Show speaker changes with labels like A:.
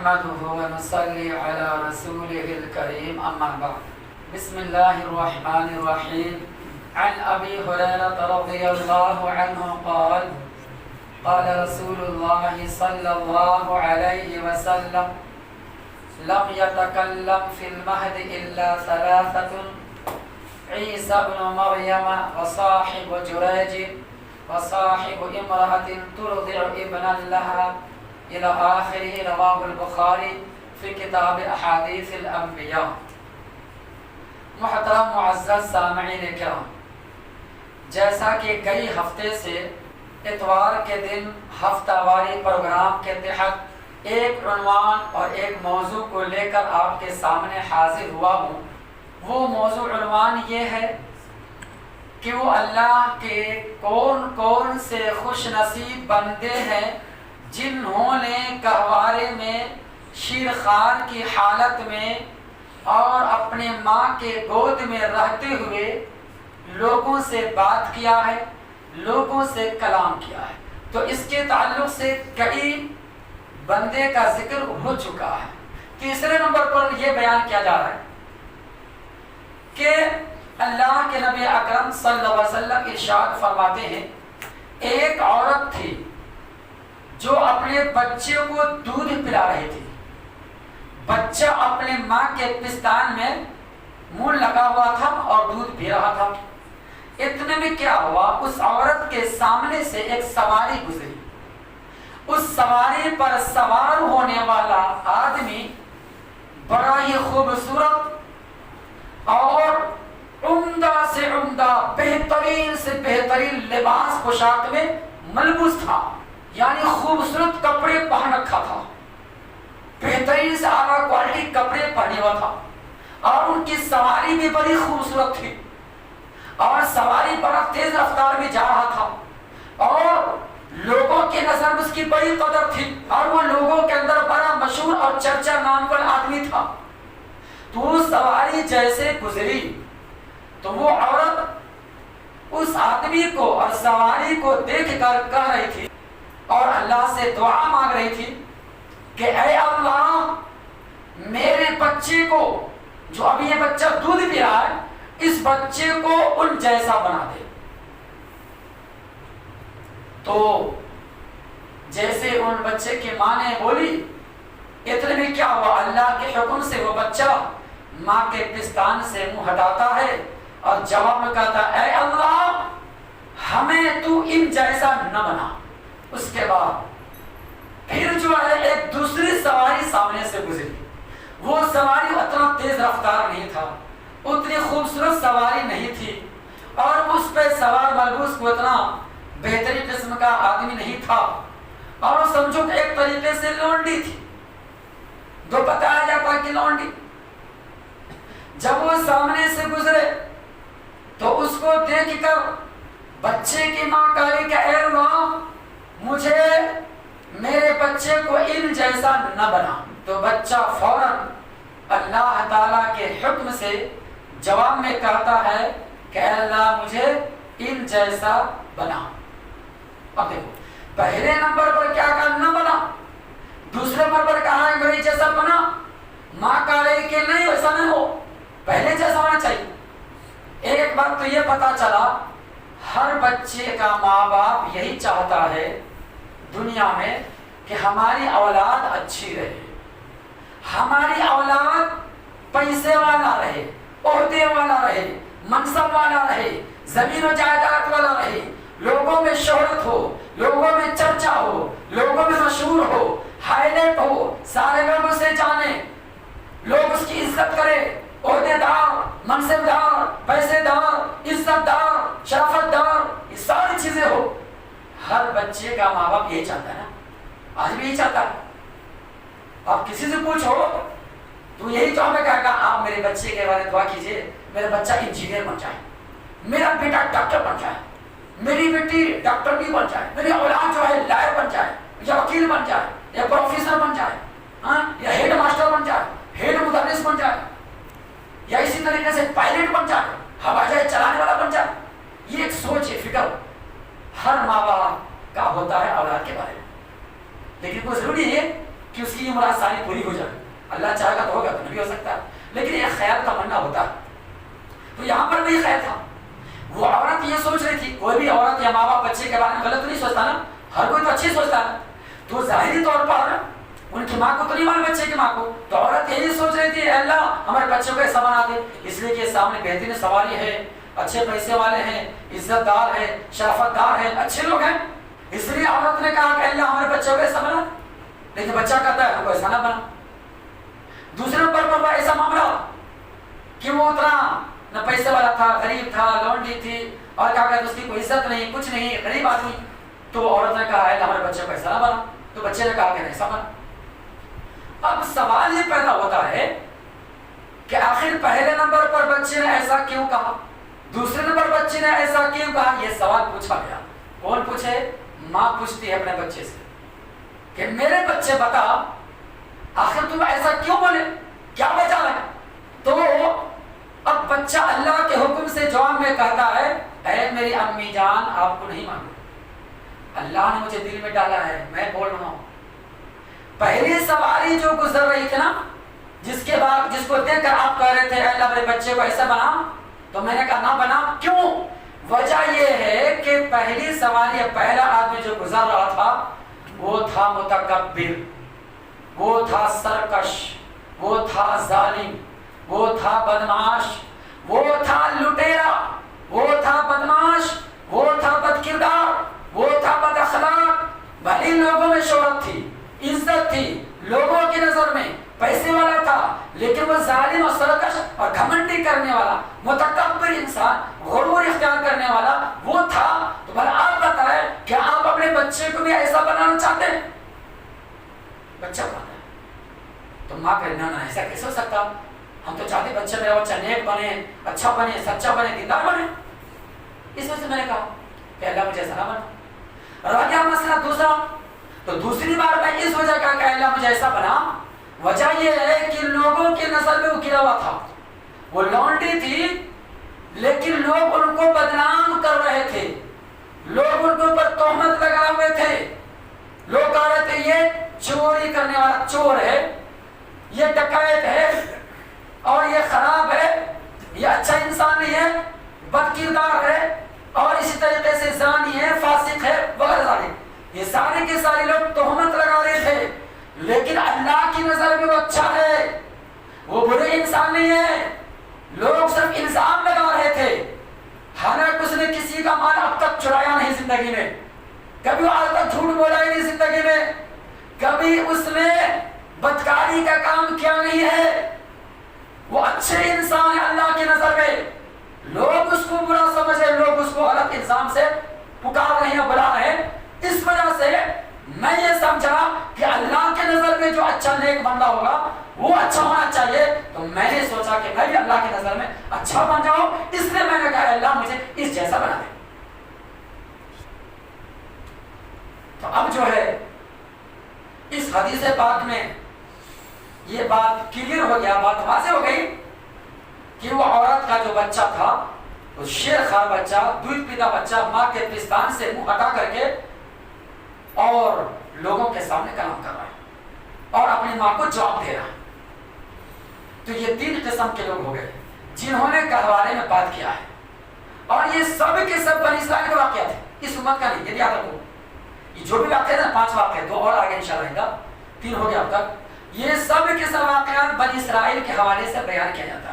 A: نحمده ونصلي على رسوله الكريم أما بعد. بسم الله الرحمن الرحيم. عن أبي هريرة رضي الله عنه قال قال رسول الله صلى الله عليه وسلم لم يتكلم في المهد إلا ثلاثة: عيسى بن مريم وصاحب جريج وصاحب امرأة ترضع ابنا لها إلى آخره. رواه البخاری فی کتاب احادیث الانبیاء. محترم معزز سامعین کرام، جیسا کہ کئی ہفتے سے اتوار کے دن ہفتہ واری پروگرام کے تحت ایک عنوان اور ایک موضوع کو لے کر آپ کے سامنے حاضر ہوا ہوں، وہ موضوع عنوان یہ ہے کہ وہ اللہ کے کون کون سے خوش نصیب بندے ہیں جنہوں نے گہوارے میں شیرخوار کی حالت میں اور اپنے ماں کے گود میں رہتے ہوئے لوگوں سے بات کیا ہے، لوگوں سے کلام کیا ہے. تو اس کے تعلق سے کئی بندے کا ذکر ہو چکا ہے. تیسرے نمبر پر یہ بیان کیا جا رہا ہے کہ اللہ کے نبی اکرم صلی اللہ علیہ وسلم ارشاد فرماتے ہیں، ایک عورت تھی جو اپنے بچے کو دودھ پلا رہی تھی. بچہ اپنے ماں کے پستان میں منہ لگا ہوا تھا اور دودھ پی رہا تھا. اتنے میں کیا ہوا، اس عورت کے سامنے سے ایک سواری گزری. اس سواری پر سوار ہونے والا آدمی بڑا ہی خوبصورت اور عمدہ سے عمدہ، بہترین سے بہترین لباس پوشاک میں ملبوس تھا، یعنی خوبصورت کپڑے پہن رکھا تھا، بہترین سے اعلیٰ کوالٹی کپڑے پہنے ہوا تھا، اور ان کی سواری بھی بڑی خوبصورت تھی، اور سواری بڑا تیز رفتار میں جا رہا تھا، اور لوگوں کے نظر میں اس کی بڑی قدر تھی، اور وہ لوگوں کے اندر بڑا مشہور اور چرچا نامور آدمی تھا. تو سواری جیسے گزری تو وہ عورت اس آدمی کو اور سواری کو دیکھ کر کہہ رہی تھی اور اللہ سے دعا مانگ رہی تھی کہ اے اللہ، میرے بچے کو، جو ابھی یہ بچہ دودھ پی رہا ہے، اس بچے کو ان جیسا بنا دے. تو جیسے ان بچے کی ماں نے بولی، اتنے میں کیا ہوا، اللہ کے حکم سے وہ بچہ ماں کے پستان سے منہ ہٹاتا ہے اور جواب میں کہتا ہے، اے اللہ، ہمیں تو ان جیسا نہ بنا. اس کے بعد پھر جو ہے ایک دوسری سواری سامنے سے گزری. وہ سواری اتنا تیز رفتار نہیں تھا، اتنی خوبصورت سواری نہیں تھی، اور اس پہ سوار ملبوس کو اتنا بہترین قسم کا آدمی نہیں تھا، اور سمجھو کہ ایک طریقے سے لونڈی تھی، جو بتایا جاتا کہ لونڈی. جب وہ سامنے سے گزرے تو اس کو دیکھ کر بچے کی ماں کہی کہ اے اللہ، مجھے میرے بچے کو ان جیسا نہ بنا. تو بچہ فوراً اللہ تعالیٰ کے حکم سے جواب میں کہتا ہے کہ اے اللہ، مجھے ان جیسا بنا. اب دیکھو، پہلے نمبر پر کیا کہا، نہ بنا. دوسرے نمبر پر کہا ہے میرے جیسا بنا. ماں کہہ رہی کہ نہیں، ایسا نہیں ہو، پہلے جیسا ہونا چاہیے. ایک بات تو یہ پتا چلا، ہر بچے کا ماں باپ یہی چاہتا ہے دنیا میں کہ ہماری اولاد اچھی رہے، ہماری اولاد پیسے والا رہے، عہدے والا رہے، منصب والا رہے، زمین و جائیداد والا رہے، لوگوں میں شہرت ہو، لوگوں میں چرچا ہو، لوگوں میں مشہور ہو، ہائی لائٹ ہو، سارے لوگ اسے جانے، لوگ اس کی عزت کرے، عہدے دار، منصب دار، پیسے دار، عزت دار، شرافت دار، یہ ساری چیزیں ہو. ہر بچے کا ماں باپ یہی چاہتا ہے نا، آج بھی یہی چاہتا ہے. آپ کسی سے پوچھو تو یہی تو ہمیں کہا کہ آپ میرے بچے کے بارے میں دعا کیجئے، میرا بچہ انجینئر بن جائے، میرا بیٹا ڈاکٹر بن جائے، میری بیٹی ڈاکٹر بھی بن جائے، میری اولاد جو ہے لائر بن جائے، یا وکیل بن جائے، یا پروفیسر بن جائے، یا ہیڈ ماسٹر بن جائے، ہیڈ مدرس بن جائے، یا اسی طریقے سے پائلٹ بن جائے، ہوائی جہاز چلانے والا بن جائے. یہ ایک سوچ ہے، فکر ہر ماں باپ کا ہوتا ہے اولاد کے بارے میں. لیکن وہ ضروری ہے کہ اس کی یہ مراد ساری پوری ہو جائے. اللہ چاہے گا تو ہوگا، تو نہیں ہو سکتا، لیکن ایک خیال تمنا ہوتا ہے. تو یہاں پر بھی خیال تھا. وہ عورت یہ سوچ رہی تھی، کوئی بھی عورت یا ماں باپ بچے کے بارے میں غلط نہیں سوچتا نا، ہر کوئی تو اچھی سوچتا ہے. تو ظاہری طور پر ان کی ماں کو تو نہیں معلوم بچے کی ماں کو، تو عورت یہی سوچ رہی تھی اے اللہ ہمارے بچوں کو ایسا بنا دے. اس لیے کہ سامنے بہترین سواری ہے، اچھے پیسے والے ہیں، عزت دار ہے، شرافت دار ہے، اچھے لوگ ہیں. اس لیے عورت نے کہا کہ اللہ ہمارے بچوں کو ایسا بنا، لیکن بچہ کہتا ہے ہم کو ایسا نہ بنا. دوسرے نمبر پر ایسا معاملہ کہ وہ اتنا نہ پیسے والا تھا، غریب تھا، لونڈی تھی، اور کیا کہتے اس کی کوئی عزت نہیں، کچھ نہیں، غریب آدمی. تو عورت نے کہا ہے ہمارے بچے کو ایسا نہ بنا. تو بچے نے کہا کہ ایسا بنا. اب سوال یہ پیدا ہوتا ہے کہ آخر پہلے نمبر پر بچے نے ایسا کیوں کہا، دوسرے نمبر بچے نے ایسا کیوں کہا. یہ سوال پوچھا گیا. کون پوچھے؟ ماں پوچھتی ہے اپنے بچے سے کہ میرے بچے بتا آخر تم ایسا کیوں بولے، کیا وجہ ہے. تو اب بچہ اللہ کے حکم سے جواب میں کہتا ہے اے میری امی جان آپ کو نہیں معلوم، اللہ نے مجھے دل میں ڈالا ہے، میں بول رہا ہوں. پہلی سواری جو گزر رہی تھی نا، جس کے بعد جس کو دیکھ کر آپ کہہ رہے تھے اللہ میرے بچے کو ایسا بنا، تو میں نے کہا نہ بنا. کیوں؟ وجہ یہ ہے کہ پہلی سواری پہلا آدمی جو گزر رہا تھا وہ تھا متکبر، وہ تھا سرکش، وہ تھا ظالم، وہ تھا بدمعاش، وہ تھا لٹیرا، وہ تھا بدمعاش، وہ تھا بد کردار، وہ تھا بد اخلاق. بھلی لوگوں میں شہرت تھی، عزت تھی، لوگوں کی نظر میں پیسے والا تھا، لیکن وہ ظالم اور سرکش اور گھمنڈی کرنے والا، متکبر انسان، غرور اختیار کرنے والا وہ تھا. تو بھلا آپ بتائیں کیا آپ اپنے بچے کو بھی ایسا بنانا چاہتے ہیں؟ بچہ بنانا ہے تو ماں کہنا نہ ایسا کیسے ہو سکتا، ہم تو چاہتے بچے میرا بچہ نیک بنے، اچھا بنے، سچا بنے، دیندار بنے. اس وجہ سے میں نے کہا کہ اللہ مجھے ایسا نہ بنا. رہ گیا مسئلہ دوسرا. تو دوسری بار میں اس وجہ کا کہ اللہ مجھے ایسا بنا، وجہ یہ ہے کہ لوگوں کی نظر میں وہ گرا ہوا تھا، وہ لونڈی تھی، لیکن لوگ ان کو بدنام کر رہے تھے، لوگ ان کے اوپر تہمت لگائے ہوئے تھے. لوگ کہہ رہے تھے یہ چوری کرنے والا چور ہے، یہ ڈکیت ہے، اور یہ خراب ہے، یہ اچھا انسان نہیں ہے، بد کردار ہے، اور اسی طریقے سے زانی ہے، فاسق ہے، وغیرہ. یہ سارے کے سارے لوگ تہمت لگا رہے تھے، لیکن اللہ کی نظر میں وہ اچھا ہے، وہ برے انسان نہیں ہے. لوگ صرف الزام لگا رہے تھے، حالانکہ اس نے کسی کا مال اب تک چرایا نہیں زندگی میں، کبھی آج تک جھوٹ بولا ہی نہیں زندگی میں، کبھی اس نے بدکاری کا کام کیا نہیں ہے. وہ اچھے انسان ہے اللہ کی نظر میں. لوگ اس کو برا سمجھے، لوگ اس کو غلط الزام سے پکار رہے ہیں، بلا رہے ہیں. اس وجہ سے میں یہ سمجھا کہ اللہ کے نظر میں جو اچھا نیک بندہ ہوگا وہ اچھا ہونا چاہیے. تو میں نے سوچا کہ میں بھی اللہ کی نظر میں اچھا بن جاؤں، اس لیے میں نے کہا اللہ مجھے اس جیسا بنا دے. تو اب جو ہے اس حدیث پاک میں یہ بات کلیئر ہو گیا، بات واضح ہو گئی کہ وہ عورت کا جو بچہ تھا وہ شیر خوار بچہ، دودھ پیتا بچہ ماں کے پستان سے منہ ہٹا کر کے اور لوگوں کے سامنے کلام کر رہا ہے اور اپنی ماں کو جواب دے رہا ہے. تو یہ تین قسم کے لوگ ہو گئے جنہوں نے گہوارے میں بات کیا ہے، اور یہ سب کے سب بنی اسرائیل کے واقعات ہیں، اس امت کا نہیں. یہ یاد رکھو، یہ جو بھی واقعات ہیں 5 واقعات، 2 اور آگے انشاءاللہ 3 ہو گیا اب تک. یہ سب کے سب واقعات بنی اسرائیل کے حوالے سے بیان کیا جاتا ہے.